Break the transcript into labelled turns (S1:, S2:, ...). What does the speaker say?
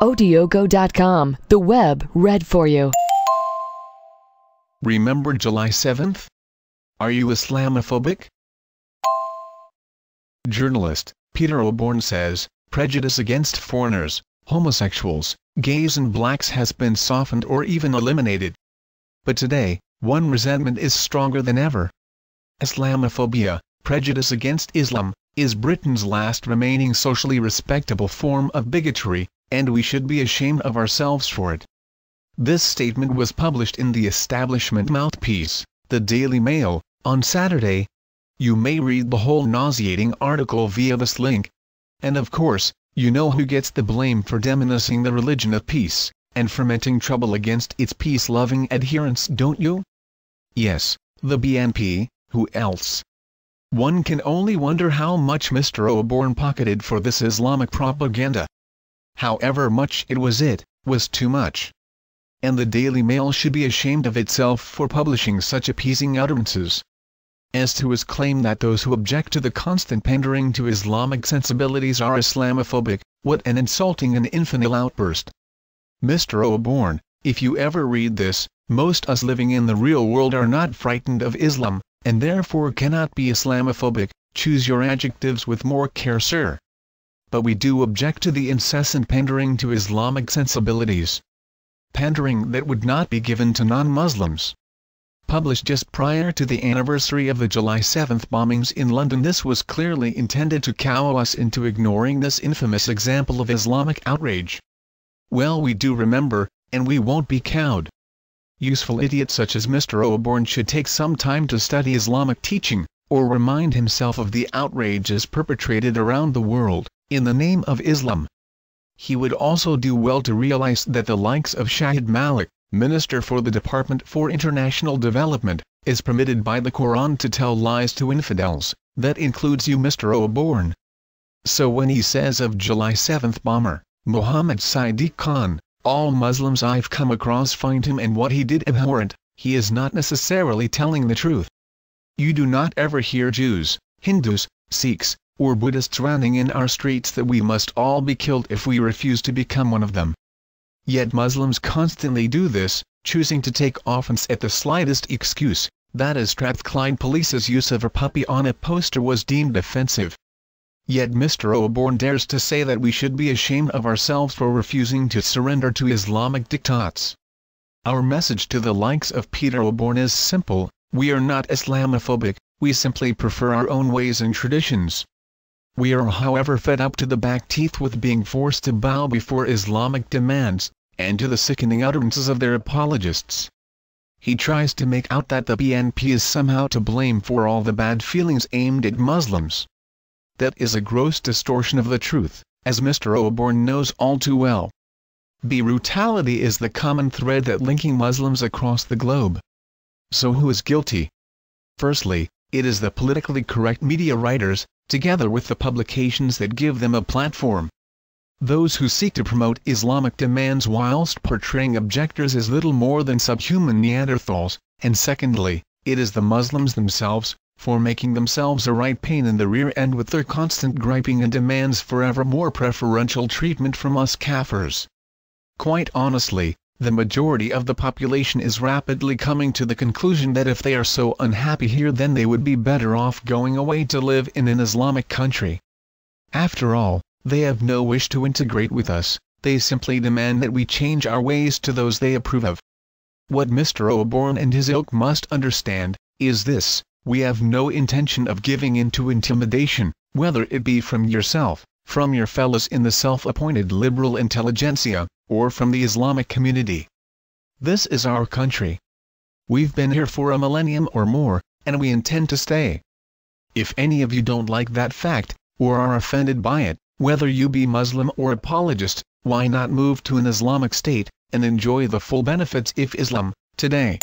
S1: Odiogo.com, the web read for you.
S2: Remember July 7th? Are you Islamophobic? Journalist Peter Oborne says, prejudice against foreigners, homosexuals, gays and blacks has been softened or even eliminated. But today, one resentment is stronger than ever. Islamophobia, prejudice against Islam, is Britain's last remaining socially respectable form of bigotry, and we should be ashamed of ourselves for it. This statement was published in the establishment mouthpiece, the Daily Mail, on Saturday. You may read the whole nauseating article via this link. And of course, you know who gets the blame for demonizing the religion of peace, and fermenting trouble against its peace-loving adherents, don't you? Yes, the BNP, who else? One can only wonder how much Mr. Oborne pocketed for this Islamic propaganda. However much it was too much. And the Daily Mail should be ashamed of itself for publishing such appeasing utterances. As to his claim that those who object to the constant pandering to Islamic sensibilities are Islamophobic, what an insulting and infantile outburst. Mr. Oborne, if you ever read this, most us living in the real world are not frightened of Islam, and therefore cannot be Islamophobic. Choose your adjectives with more care, sir. But we do object to the incessant pandering to Islamic sensibilities. Pandering that would not be given to non-Muslims. Published just prior to the anniversary of the July 7th bombings in London, this was clearly intended to cow us into ignoring this infamous example of Islamic outrage. Well, we do remember, and we won't be cowed. Useful idiots such as Mr. Oborne should take some time to study Islamic teaching, or remind himself of the outrages perpetrated around the world, in the name of Islam. He would also do well to realize that the likes of Shahid Malik, Minister for the Department for International Development, is permitted by the Quran to tell lies to infidels. That includes you, Mr. Oborne. So when he says of July 7th bomber, Mohammed Sadiq Khan, all Muslims I've come across find him and what he did abhorrent, he is not necessarily telling the truth. You do not ever hear Jews, Hindus, Sikhs, or Buddhists ranting in our streets that we must all be killed if we refuse to become one of them. Yet Muslims constantly do this, choosing to take offense at the slightest excuse, that is Strathclyde Police's use of a puppy on a poster was deemed offensive. Yet Mr. Oborne dares to say that we should be ashamed of ourselves for refusing to surrender to Islamic diktats. Our message to the likes of Peter Oborne is simple: we are not Islamophobic, we simply prefer our own ways and traditions. We are however fed up to the back teeth with being forced to bow before Islamic demands, and to the sickening utterances of their apologists. He tries to make out that the BNP is somehow to blame for all the bad feelings aimed at Muslims. That is a gross distortion of the truth, as Mr. Oborne knows all too well. Brutality is the common thread that linking Muslims across the globe. So who is guilty? Firstly, it is the politically correct media writers, together with the publications that give them a platform. Those who seek to promote Islamic demands whilst portraying objectors as little more than subhuman Neanderthals, and secondly, it is the Muslims themselves, for making themselves a right pain in the rear end with their constant griping and demands for ever more preferential treatment from us Kafirs. Quite honestly, the majority of the population is rapidly coming to the conclusion that if they are so unhappy here, then they would be better off going away to live in an Islamic country. After all, they have no wish to integrate with us, they simply demand that we change our ways to those they approve of. What Mr. Oborne and his ilk must understand, is this: we have no intention of giving in to intimidation, whether it be from yourself, from your fellows in the self-appointed liberal intelligentsia, or from the Islamic community. This is our country. We've been here for a millennium or more, and we intend to stay. If any of you don't like that fact, or are offended by it, whether you be Muslim or apologist, why not move to an Islamic state, and enjoy the full benefits of Islam, today?